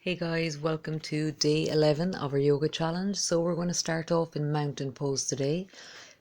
Hey guys, welcome to day 11 of our yoga challenge. So we're going to start off in mountain pose today.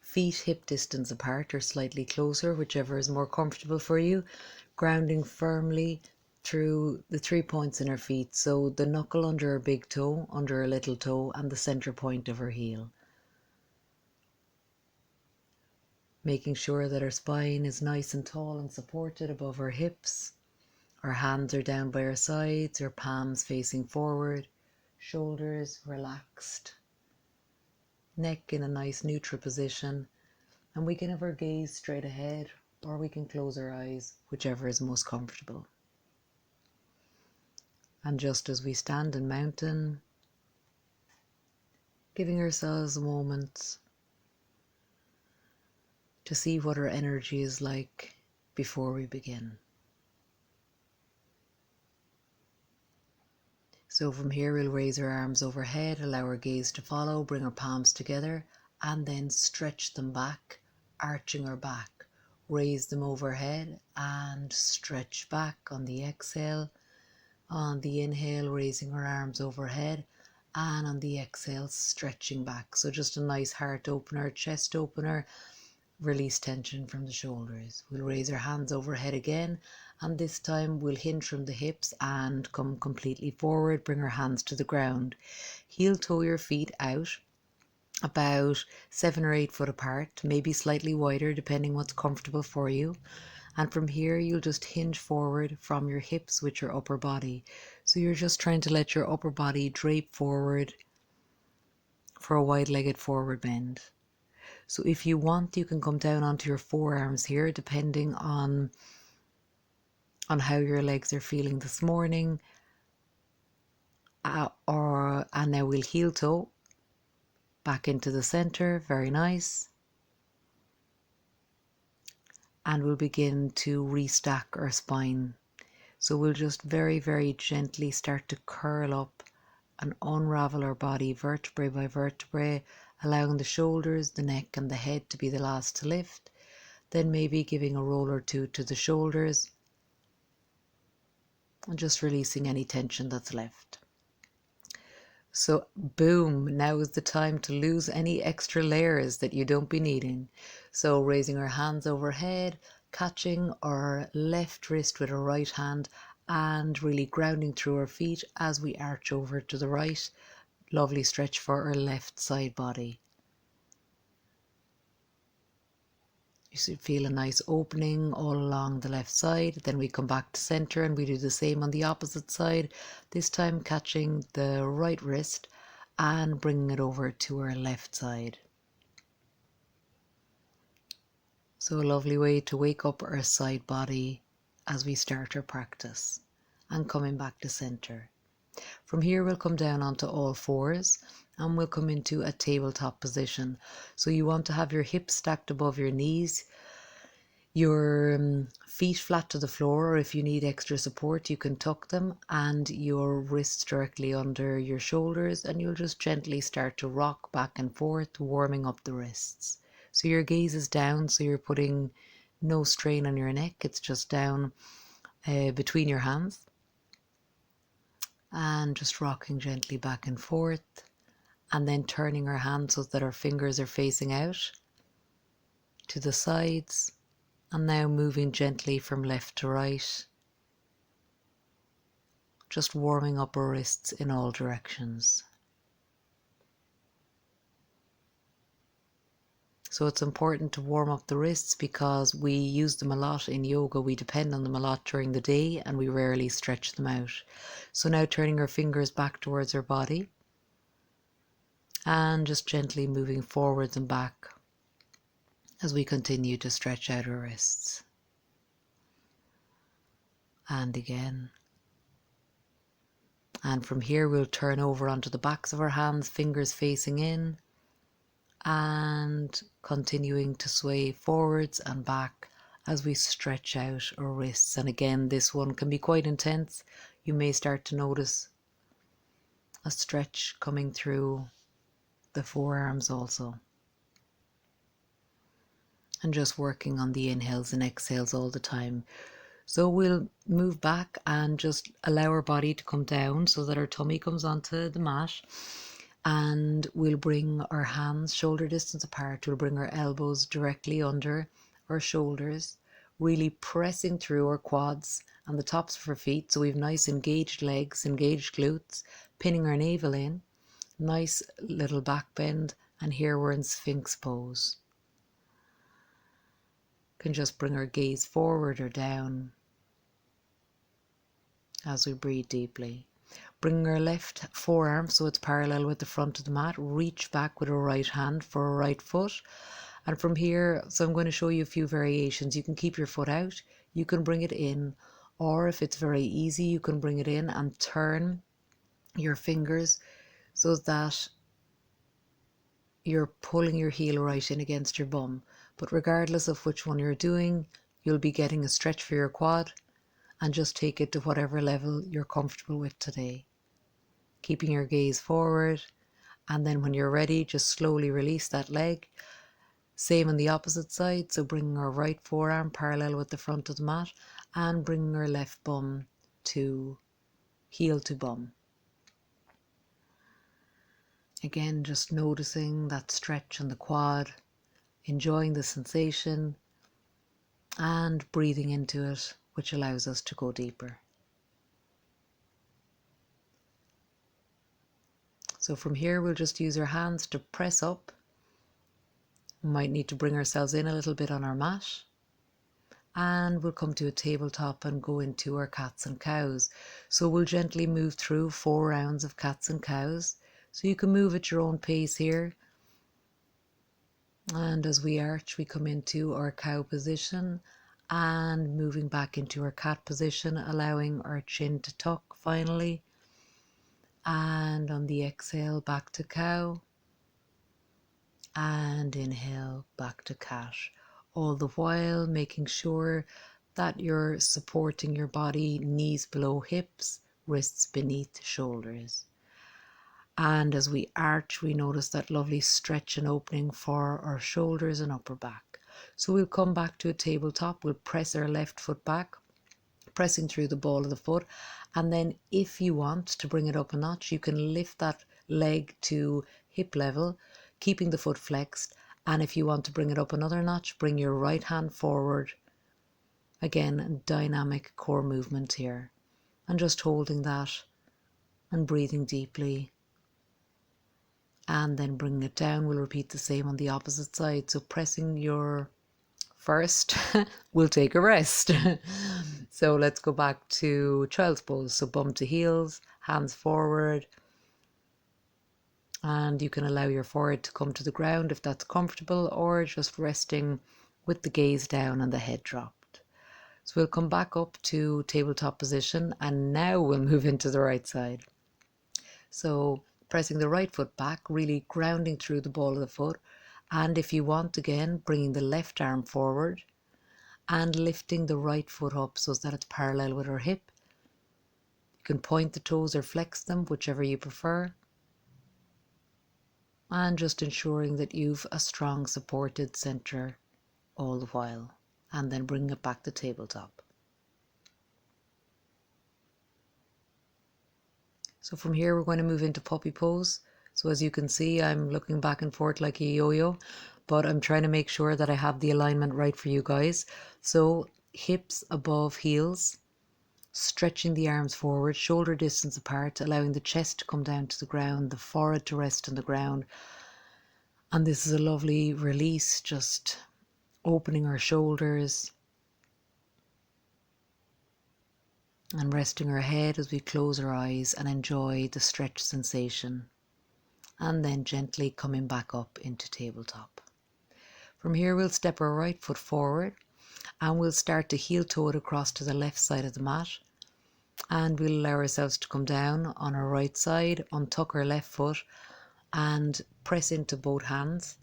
Feet hip distance apart or slightly closer, whichever is more comfortable for you. Grounding firmly through the 3 points in our feet. So the knuckle under our big toe, under our little toe, and the center point of our heel. Making sure that our spine is nice and tall and supported above our hips. Our hands are down by our sides, our palms facing forward, shoulders relaxed, neck in a nice neutral position, and we can have our gaze straight ahead or we can close our eyes, whichever is most comfortable. And just as we stand in mountain, giving ourselves a moment to see what our energy is like before we begin. So from here we'll raise our arms overhead, allow our gaze to follow, bring our palms together and then stretch them back, arching our back. Raise them overhead and stretch back on the exhale. On the inhale, raising our arms overhead, and on the exhale, stretching back. So just a nice heart opener, chest opener. Release tension from the shoulders. We'll raise our hands overhead again, and this time we'll hinge from the hips and come completely forward. Bring our hands to the ground. Heel toe your feet out about 7 or 8 foot apart, maybe slightly wider depending what's comfortable for you. And from here you'll just hinge forward from your hips with your upper body. So you're just trying to let your upper body drape forward for a wide-legged forward bend. So if you want, you can come down onto your forearms here, depending on how your legs are feeling this morning. And now we'll heel toe back into the center, very nice. And we'll begin to restack our spine. So we'll just very, very gently start to curl up and unravel our body vertebrae by vertebrae, allowing the shoulders, the neck and the head to be the last to lift. Then maybe giving a roll or two to the shoulders and just releasing any tension that's left. So boom, now is the time to lose any extra layers that you don't be needing. So raising our hands overhead, catching our left wrist with our right hand and really grounding through our feet as we arch over to the right. Lovely stretch for our left side body. You should feel a nice opening all along the left side. Then we come back to center and we do the same on the opposite side. This time catching the right wrist and bringing it over to our left side. So a lovely way to wake up our side body as we start our practice. And coming back to center. From here we'll come down onto all fours and we'll come into a tabletop position. So you want to have your hips stacked above your knees, your feet flat to the floor, or if you need extra support you can tuck them, and your wrists directly under your shoulders, and you'll just gently start to rock back and forth, warming up the wrists. So your gaze is down, so you're putting no strain on your neck, it's just down between your hands. And just rocking gently back and forth, and then turning our hands so that our fingers are facing out to the sides, and now moving gently from left to right, just warming up our wrists in all directions. So it's important to warm up the wrists because we use them a lot in yoga, we depend on them a lot during the day and we rarely stretch them out. So now turning our fingers back towards our body and just gently moving forwards and back as we continue to stretch out our wrists. And again. And from here we'll turn over onto the backs of our hands, fingers facing in, and continuing to sway forwards and back as we stretch out our wrists. And again, this one can be quite intense. You may start to notice a stretch coming through the forearms also. And just working on the inhales and exhales all the time. So we'll move back and just allow our body to come down so that our tummy comes onto the mat. And we'll bring our hands shoulder distance apart. We'll bring our elbows directly under our shoulders, really pressing through our quads and the tops of our feet. So we've nice engaged legs, engaged glutes, pinning our navel in, nice little back bend. And here we're in Sphinx pose. Can just bring our gaze forward or down as we breathe deeply. Bring our left forearm so it's parallel with the front of the mat. Reach back with our right hand for our right foot. And from here, so I'm going to show you a few variations. You can keep your foot out, you can bring it in, or if it's very easy, you can bring it in and turn your fingers so that you're pulling your heel right in against your bum. But regardless of which one you're doing, you'll be getting a stretch for your quad, and just take it to whatever level you're comfortable with today. Keeping your gaze forward, and then when you're ready, just slowly release that leg. Same on the opposite side, so bringing our right forearm parallel with the front of the mat and bringing our left bum to heel to bum. Again, just noticing that stretch in the quad, enjoying the sensation and breathing into it, which allows us to go deeper. So from here, we'll just use our hands to press up. We might need to bring ourselves in a little bit on our mat. And we'll come to a tabletop and go into our cats and cows. So we'll gently move through 4 rounds of cats and cows. So you can move at your own pace here. And as we arch, we come into our cow position and moving back into our cat position, allowing our chin to tuck finally. And on the exhale, back to cow. And inhale, back to cat. All the while making sure that you're supporting your body, knees below hips, wrists beneath shoulders. And as we arch, we notice that lovely stretch and opening for our shoulders and upper back. So we'll come back to a tabletop. We'll press our left foot back, pressing through the ball of the foot. And then if you want to bring it up a notch, you can lift that leg to hip level, keeping the foot flexed. And if you want to bring it up another notch, bring your right hand forward. Again, dynamic core movement here. And just holding that and breathing deeply. And then bringing it down. We'll repeat the same on the opposite side. So pressing your first, we'll take a rest. So let's go back to child's pose. So bum to heels, hands forward. And you can allow your forehead to come to the ground if that's comfortable, or just resting with the gaze down and the head dropped. So we'll come back up to tabletop position, and now we'll move into the right side. So pressing the right foot back, really grounding through the ball of the foot. And if you want, again, bringing the left arm forward and lifting the right foot up so that it's parallel with our hip. You can point the toes or flex them, whichever you prefer. And just ensuring that you've a strong supported center all the while. And then bring it back to tabletop. So from here, we're going to move into puppy pose. So as you can see, I'm looking back and forth like a yo-yo, but I'm trying to make sure that I have the alignment right for you guys. So hips above heels, stretching the arms forward, shoulder distance apart, allowing the chest to come down to the ground, the forehead to rest on the ground. And this is a lovely release, just opening our shoulders and resting our head as we close our eyes and enjoy the stretch sensation. And then gently coming back up into tabletop. From here, we'll step our right foot forward and we'll start to heel toe it across to the left side of the mat. And we'll allow ourselves to come down on our right side, untuck our left foot and press into both hands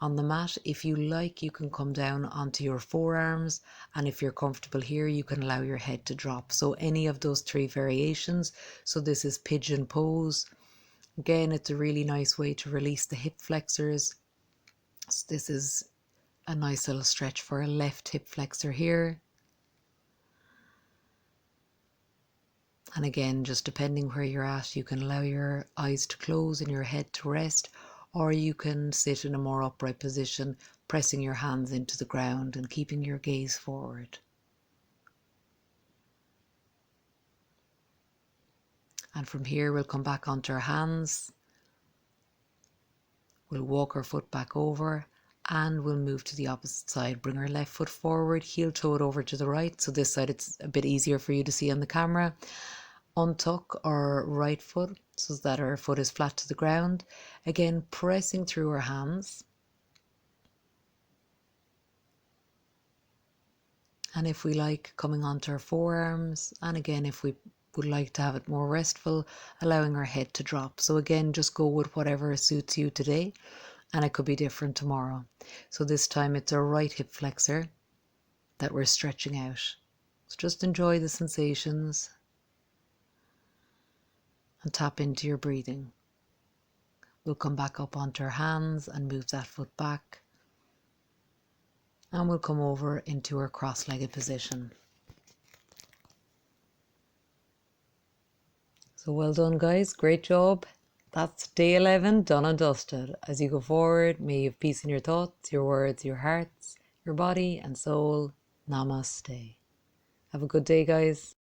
on the mat. If you like, you can come down onto your forearms, and if you're comfortable here, you can allow your head to drop. So any of those 3 variations. So this is pigeon pose. Again, it's a really nice way to release the hip flexors. So this is a nice little stretch for a left hip flexor here. And again, just depending where you're at, you can allow your eyes to close and your head to rest, or you can sit in a more upright position, pressing your hands into the ground and keeping your gaze forward. And from here, we'll come back onto our hands. We'll walk our foot back over and we'll move to the opposite side. Bring our left foot forward, heel toe it over to the right. So this side, it's a bit easier for you to see on the camera. Untuck our right foot so that our foot is flat to the ground. Again, pressing through our hands. And if we like, coming onto our forearms. And again, if we would like to have it more restful, allowing our head to drop. So again, just go with whatever suits you today, and it could be different tomorrow. So this time it's our right hip flexor that we're stretching out. So just enjoy the sensations and tap into your breathing. We'll come back up onto our hands and move that foot back. And we'll come over into our cross-legged position. So well done, guys. Great job. That's day 11 done and dusted. As you go forward, may you have peace in your thoughts, your words, your hearts, your body and soul. Namaste. Have a good day, guys.